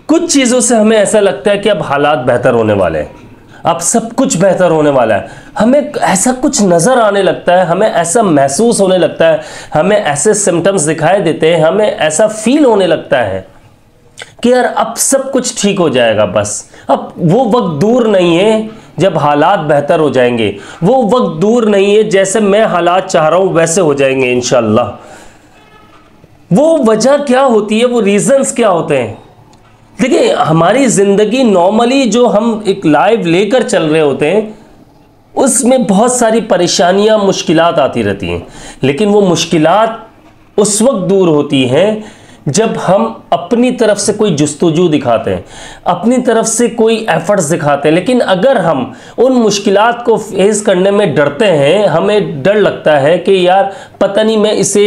कुछ चीज़ों से हमें ऐसा लगता है कि अब हालात बेहतर होने वाले हैं, अब सब कुछ बेहतर होने वाला है, हमें ऐसा कुछ नज़र आने लगता है, हमें ऐसा महसूस होने लगता है, हमें ऐसे सिम्टम्स दिखाई देते हैं, हमें ऐसा फील होने लगता है कि यार अब सब कुछ ठीक हो जाएगा। बस अब वो वक्त दूर नहीं है जब हालात बेहतर हो जाएंगे, वो वक्त दूर नहीं है जैसे मैं हालात चाह रहा हूँ वैसे हो जाएंगे इंशाअल्लाह। वो वजह क्या होती है, वो रीजंस क्या होते हैं? देखिए, हमारी ज़िंदगी नॉर्मली जो हम एक लाइफ लेकर चल रहे होते हैं उसमें बहुत सारी परेशानियां मुश्किलात आती रहती हैं, लेकिन वो मुश्किलात उस वक्त दूर होती हैं जब हम अपनी तरफ से कोई जुस्तजू दिखाते हैं, अपनी तरफ से कोई एफर्ट्स दिखाते हैं। लेकिन अगर हम उन मुश्किलात को फेस करने में डरते हैं, हमें डर लगता है कि यार पता नहीं मैं इसे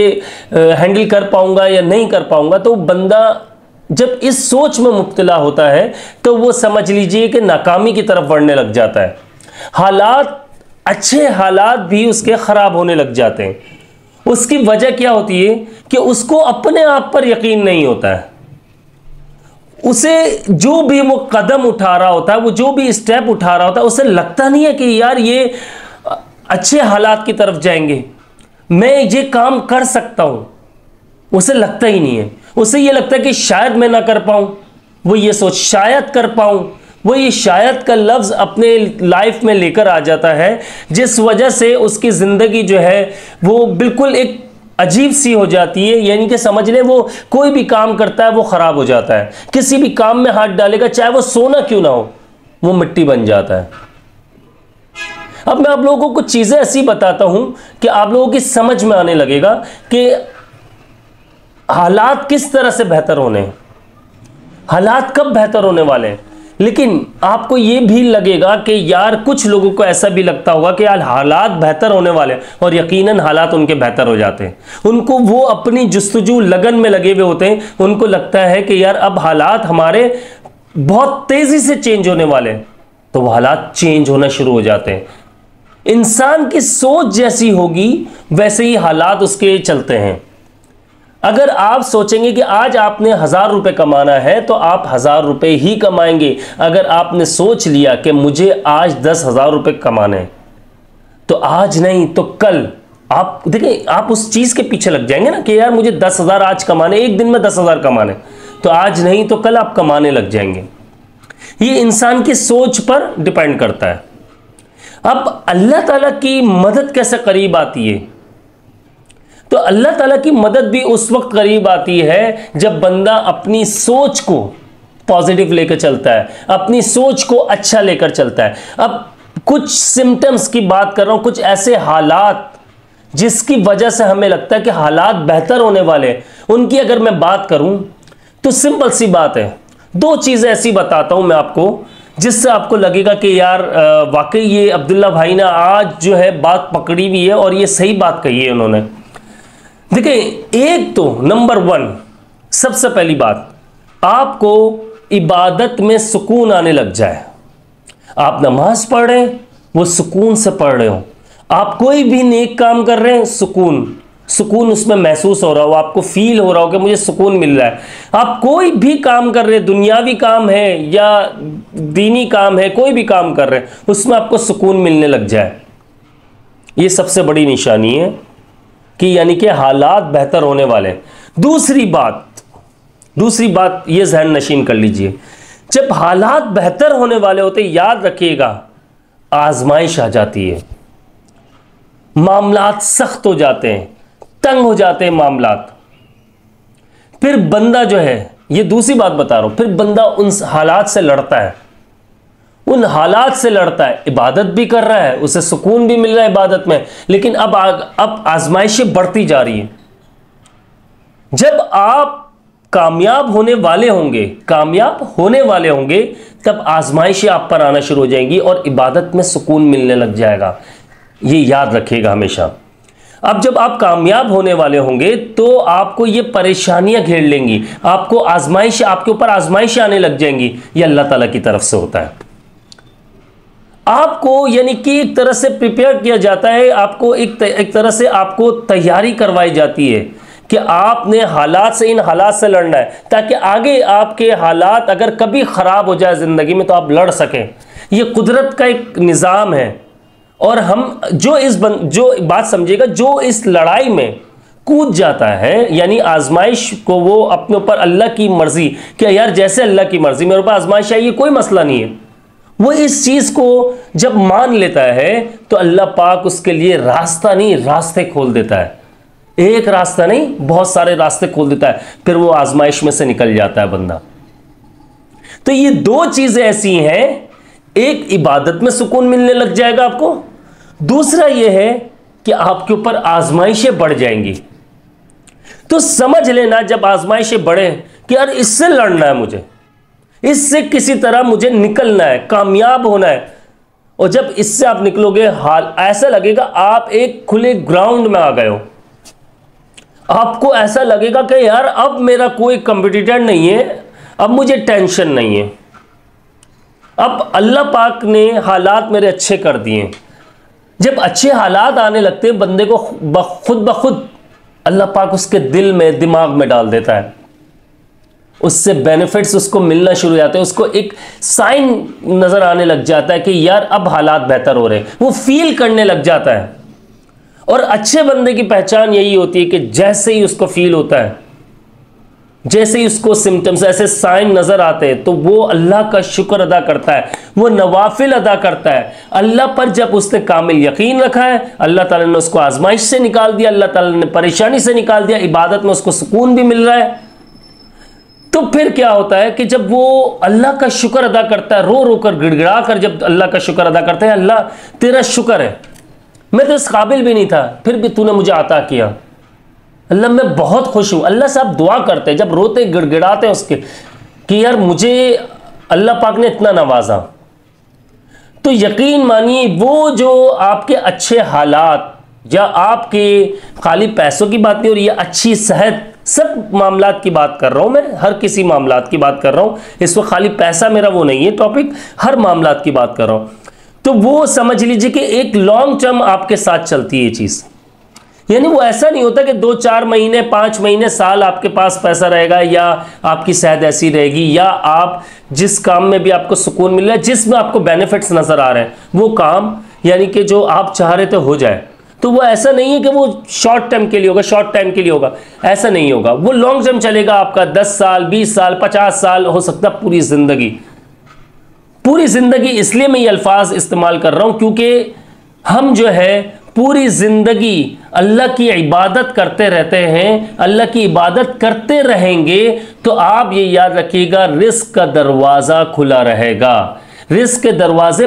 हैंडल कर पाऊंगा या नहीं कर पाऊंगा, तो बंदा जब इस सोच में मुब्तला होता है तो वो समझ लीजिए कि नाकामी की तरफ बढ़ने लग जाता है। हालात, अच्छे हालात भी उसके ख़राब होने लग जाते हैं। उसकी वजह क्या होती है कि उसको अपने आप पर यकीन नहीं होता है। उसे जो भी वो कदम उठा रहा होता है, वो जो भी स्टेप उठा रहा होता है, उसे लगता नहीं है कि यार ये अच्छे हालात की तरफ जाएंगे, मैं ये काम कर सकता हूं। उसे लगता ही नहीं है। उसे ये लगता है कि शायद मैं ना कर पाऊं। वो ये सोच शायद कर पाऊं, वो ये शायद का लफ्ज़ अपने लाइफ में लेकर आ जाता है, जिस वजह से उसकी ज़िंदगी जो है वो बिल्कुल एक अजीब सी हो जाती है। यानी कि समझ लें, वो कोई भी काम करता है वो ख़राब हो जाता है। किसी भी काम में हाथ डालेगा, चाहे वो सोना क्यों ना हो, वो मिट्टी बन जाता है। अब मैं आप लोगों को कुछ चीज़ें ऐसी बताता हूं कि आप लोगों की समझ में आने लगेगा कि हालात किस तरह से बेहतर होने हैं, हालात कब बेहतर होने वाले हैं। लेकिन आपको यह भी लगेगा कि यार कुछ लोगों को ऐसा भी लगता होगा कि यार हालात बेहतर होने वाले हैं, और यकीनन हालात उनके बेहतर हो जाते हैं। उनको वो अपनी जुस्तजू लगन में लगे हुए होते हैं, उनको लगता है कि यार अब हालात हमारे बहुत तेजी से चेंज होने वाले हैं, तो वो हालात चेंज होना शुरू हो जाते हैं। इंसान की सोच जैसी होगी वैसे ही हालात उसके चलते हैं। अगर आप सोचेंगे कि आज आपने 1000 रुपये कमाना है तो आप 1000 रुपये ही कमाएंगे। अगर आपने सोच लिया कि मुझे आज 10,000 रुपये कमाने हैं, तो आज नहीं तो कल आप देखिए, आप उस चीज़ के पीछे लग जाएंगे ना कि यार मुझे 10,000 आज कमाने, एक दिन में 10,000 कमाने, तो आज नहीं तो कल आप कमाने लग जाएंगे। ये इंसान की सोच पर डिपेंड करता है। अब अल्लाह ताला की मदद कैसे करीब आती है? तो अल्लाह ताला की मदद भी उस वक्त करीब आती है जब बंदा अपनी सोच को पॉजिटिव लेकर चलता है, अपनी सोच को अच्छा लेकर चलता है। अब कुछ सिम्टम्स की बात कर रहा हूं, कुछ ऐसे हालात जिसकी वजह से हमें लगता है कि हालात बेहतर होने वाले हैं, उनकी अगर मैं बात करूं तो सिंपल सी बात है। दो चीज़ें ऐसी बताता हूं मैं आपको जिससे आपको लगेगा कि यार वाकई ये अब्दुल्ला भाई ने आज जो है बात पकड़ी हुई है और ये सही बात कही है उन्होंने। देखिए, एक तो नंबर 1 सबसे पहली बात, आपको इबादत में सुकून आने लग जाए। आप नमाज पढ़ रहे हैं, वो सुकून से पढ़ रहे हो। आप कोई भी नेक काम कर रहे हैं, सुकून उसमें महसूस हो रहा हो, आपको फील हो रहा हो कि मुझे सुकून मिल रहा है। आप कोई भी काम कर रहे हैं, दुनियावी काम है या दीनी काम है, कोई भी काम कर रहे हैं, उसमें आपको सुकून मिलने लग जाए, ये सबसे बड़ी निशानी है कि यानी कि हालात बेहतर होने वाले हैं। दूसरी बात ये ज़हन नशीन कर लीजिए, जब हालात बेहतर होने वाले होते, याद रखिएगा, आजमाइश आ जाती है, मामलात सख्त हो जाते हैं, तंग हो जाते हैं मामलात। फिर बंदा जो है, ये दूसरी बात बता रहा हूं, फिर बंदा उन हालात से लड़ता है, उन हालात से लड़ता है। इबादत भी कर रहा है, उसे सुकून भी मिल रहा है इबादत में, लेकिन अब आजमाइशें बढ़ती जा रही हैं। जब आप कामयाब होने वाले होंगे तब आजमाइशें आप पर आना शुरू हो जाएंगी और इबादत में सुकून मिलने लग जाएगा। ये याद रखिएगा हमेशा। अब जब आप कामयाब होने वाले होंगे तो आपको ये परेशानियां घेर लेंगी, आपको आपके ऊपर आजमाइश आने लग जाएंगी। ये अल्लाह ताला की तरफ से होता है। आपको यानी कि एक तरह से प्रिपेयर किया जाता है, आपको एक तरह से आपको तैयारी करवाई जाती है कि आपने हालात से, इन हालात से लड़ना है ताकि आगे आपके हालात अगर कभी ख़राब हो जाए ज़िंदगी में तो आप लड़ सकें। ये कुदरत का एक निज़ाम है। और हम जो बात समझिएगा, जो इस लड़ाई में कूद जाता है, यानी आजमाइश को वो अपने ऊपर अल्लाह की मर्जी, कि यार जैसे अल्लाह की मर्जी मेरे ऊपर आजमाइश आई, ये कोई मसला नहीं है, वो इस चीज़ को जब मान लेता है तो अल्लाह पाक उसके लिए रास्ता नहीं, रास्ते खोल देता है। एक रास्ता नहीं, बहुत सारे रास्ते खोल देता है, फिर वो आजमाइश में से निकल जाता है बंदा। तो ये दो चीज़ें ऐसी हैं, एक इबादत में सुकून मिलने लग जाएगा आपको, दूसरा यह है कि आपके ऊपर आजमाइशें बढ़ जाएंगी। तो समझ लेना जब आजमाइशें बढ़े कि यार इससे लड़ना है मुझे, इससे किसी तरह मुझे निकलना है, कामयाब होना है। और जब इससे आप निकलोगे, हाल ऐसा लगेगा आप एक खुले ग्राउंड में आ गए हो। आपको ऐसा लगेगा कि यार अब मेरा कोई कंपटीटर नहीं है, अब मुझे टेंशन नहीं है, अब अल्लाह पाक ने हालात मेरे अच्छे कर दिए। जब अच्छे हालात आने लगते हैं बंदे को खुद ब खुद अल्लाह पाक उसके दिल में, दिमाग में डाल देता है, उससे बेनिफिट्स उसको मिलना शुरू हो जाते हैं, उसको एक साइन नज़र आने लग जाता है कि यार अब हालात बेहतर हो रहे हैं, वो फील करने लग जाता है। और अच्छे बंदे की पहचान यही होती है कि जैसे ही उसको फील होता है, जैसे ही उसको सिम्टम्स, ऐसे साइन नज़र आते हैं, तो वो अल्लाह का शुक्र अदा करता है, वो नवाफिल अदा करता है। अल्लाह पर जब उसने कामिल यकीन रखा है, अल्लाह ताला ने उसको आजमाइश से निकाल दिया, अल्लाह ताला ने परेशानी से निकाल दिया, इबादत में उसको सुकून भी मिल रहा है। तो फिर क्या होता है कि जब वो अल्लाह का शुक्र अदा करता है, रो रो कर, गिड़गिड़ा कर जब अल्लाह का शुक्र अदा करता है, अल्लाह तेरा शुक्र है, मैं तो इस काबिल भी नहीं था, फिर भी तूने मुझे अता किया, अल्लाह मैं बहुत खुश हूँ। अल्लाह से आप दुआ करते हैं जब रोते गिड़गिड़ाते हैं उसके कि यार मुझे अल्लाह पाक ने इतना नवाजा, तो यकीन मानिए वो जो आपके अच्छे हालात, या आपके खाली पैसों की बात नहीं हो रही है, अच्छी सेहत, सब मामलात की बात कर रहा हूँ मैं, हर किसी मामलात की बात कर रहा हूँ, इस वक्त खाली पैसा मेरा वो नहीं है टॉपिक, हर मामलात की बात कर रहा हूँ। तो वो समझ लीजिए कि एक लॉन्ग टर्म आपके साथ चलती है ये चीज़, यानी वो ऐसा नहीं होता कि 2-4 महीने, 5 महीने, साल आपके पास पैसा रहेगा, या आपकी सेहत ऐसी रहेगी, या आप जिस काम में भी आपको सुकून मिल रहा है, जिसमें आपको बेनिफिट्स नज़र आ रहे हैं, वो काम यानी कि जो आप चाह रहे थे हो जाए। तो वो ऐसा नहीं है कि वो शॉर्ट टर्म के लिए होगा, शॉर्ट टाइम के लिए होगा, ऐसा नहीं होगा, वो लॉन्ग टर्म चलेगा आपका। 10 साल, 20 साल, 50 साल, हो सकता है पूरी ज़िंदगी। पूरी ज़िंदगी इसलिए मैं ये अल्फाज इस्तेमाल कर रहा हूँ क्योंकि हम जो है पूरी ज़िंदगी अल्लाह की इबादत करते रहते हैं, अल्लाह की इबादत करते रहेंगे, तो आप ये याद रखिएगा रिस्क का दरवाज़ा खुला रहेगा। रिस्क के दरवाजे,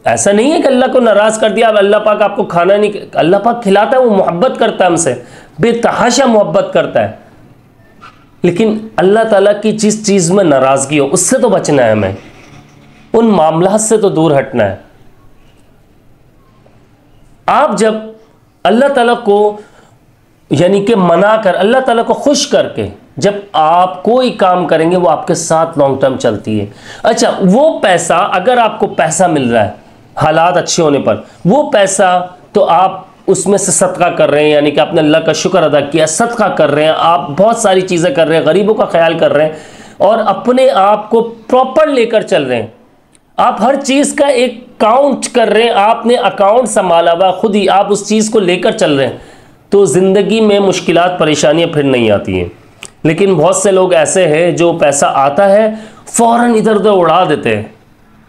ऐसा नहीं है कि अल्लाह को नाराज़ कर दिया, अब अल्लाह पाक आपको खाना नहीं, अल्लाह पाक खिलाता है, वो मोहब्बत करता है हमसे, बेतहाशा मोहब्बत करता है। लेकिन अल्लाह ताला की जिस चीज़ में नाराज़गी हो उससे तो बचना है हमें, उन मामलात से तो दूर हटना है। आप जब अल्लाह ताला को यानी कि मना कर, अल्लाह ताला को खुश करके जब आप कोई काम करेंगे, वो आपके साथ लॉन्ग टर्म चलती है। अच्छा, वो पैसा, अगर आपको पैसा मिल रहा है हालात अच्छे होने पर, वो पैसा तो आप उसमें से सदका कर रहे हैं, यानी कि आपने अल्लाह का शुक्र अदा किया, सदका कर रहे हैं, आप बहुत सारी चीज़ें कर रहे हैं, गरीबों का ख्याल कर रहे हैं, और अपने आप को प्रॉपर लेकर चल रहे हैं। आप हर चीज़ का एक काउंट कर रहे हैं, आपने अकाउंट संभाला हुआ खुद ही, आप उस चीज़ को लेकर चल रहे हैं, तो ज़िंदगी में मुश्किलात, परेशानियां फिर नहीं आती हैं। लेकिन बहुत से लोग ऐसे हैं जो पैसा आता है फ़ौरन इधर उधर उड़ा देते हैं,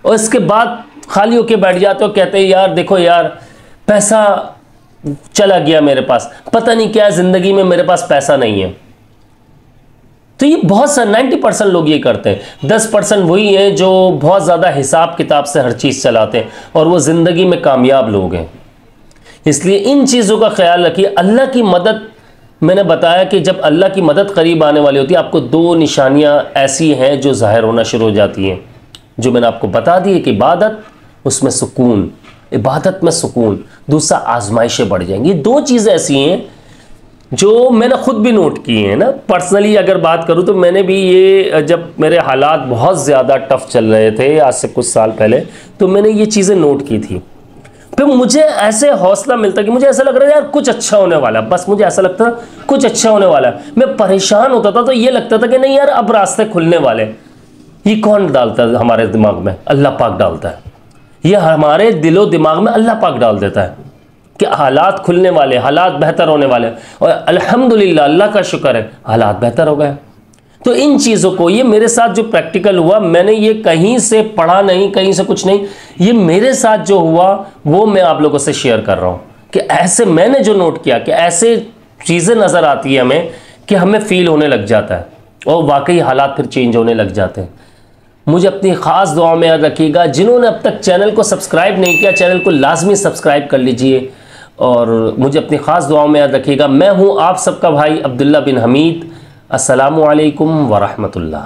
और इसके बाद खाली होके बैठ जाते हो, कहते हैं यार देखो यार पैसा चला गया मेरे पास, पता नहीं क्या ज़िंदगी में मेरे पास पैसा नहीं है। तो ये बहुत सा 90% लोग ये करते हैं, 10% वही हैं जो बहुत ज़्यादा हिसाब किताब से हर चीज़ चलाते हैं, और वो ज़िंदगी में कामयाब लोग हैं। इसलिए इन चीज़ों का ख्याल रखिए। अल्लाह की मदद, मैंने बताया कि जब अल्लाह की मदद करीब आने वाली होती है, आपको 2 निशानियाँ ऐसी हैं जो ज़ाहिर होना शुरू हो जाती हैं, जो मैंने आपको बता दी है कि इबादत, उसमें सुकून, इबादत में सुकून, दूसरा आजमाइशें बढ़ जाएंगी। 2 चीज़ें ऐसी हैं जो मैंने खुद भी नोट की हैं ना। पर्सनली अगर बात करूं तो मैंने भी ये, जब मेरे हालात बहुत ज़्यादा टफ चल रहे थे आज से कुछ साल पहले, तो मैंने ये चीज़ें नोट की थी। फिर मुझे ऐसे हौसला मिलता कि मुझे ऐसा लग रहा है यार कुछ अच्छा होने वाला है, बस मुझे ऐसा लगता था कुछ अच्छा होने वाला है। मैं परेशान होता था तो ये लगता था कि नहीं यार अब रास्ते खुलने वाले। ये कौन डालता है हमारे दिमाग में? अल्लाह पाक डालता है। ये हमारे दिलो दिमाग में अल्लाह पाक डाल देता है कि हालात खुलने वाले, हालात बेहतर होने वाले, और अल्हम्दुलिल्लाह अल्लाह का शुक्र है हालात बेहतर हो गए। तो इन चीज़ों को, ये मेरे साथ जो प्रैक्टिकल हुआ, मैंने ये कहीं से पढ़ा नहीं, कहीं से कुछ नहीं, ये मेरे साथ जो हुआ वो मैं आप लोगों से शेयर कर रहा हूँ कि ऐसे मैंने जो नोट किया कि ऐसे चीज़ें नज़र आती है हमें कि हमें फील होने लग जाता है और वाकई हालात फिर चेंज होने लग जाते हैं। मुझे अपनी ख़ास दुआओं में याद रखिएगा। जिन्होंने अब तक चैनल को सब्सक्राइब नहीं किया, चैनल को लाजमी सब्सक्राइब कर लीजिए और मुझे अपनी ख़ास दुआओं में याद रखिएगा। मैं हूँ आप सबका भाई अब्दुल्ला बिन हमीद। अस्सलामु अलैकुम वरहमतुल्लाह।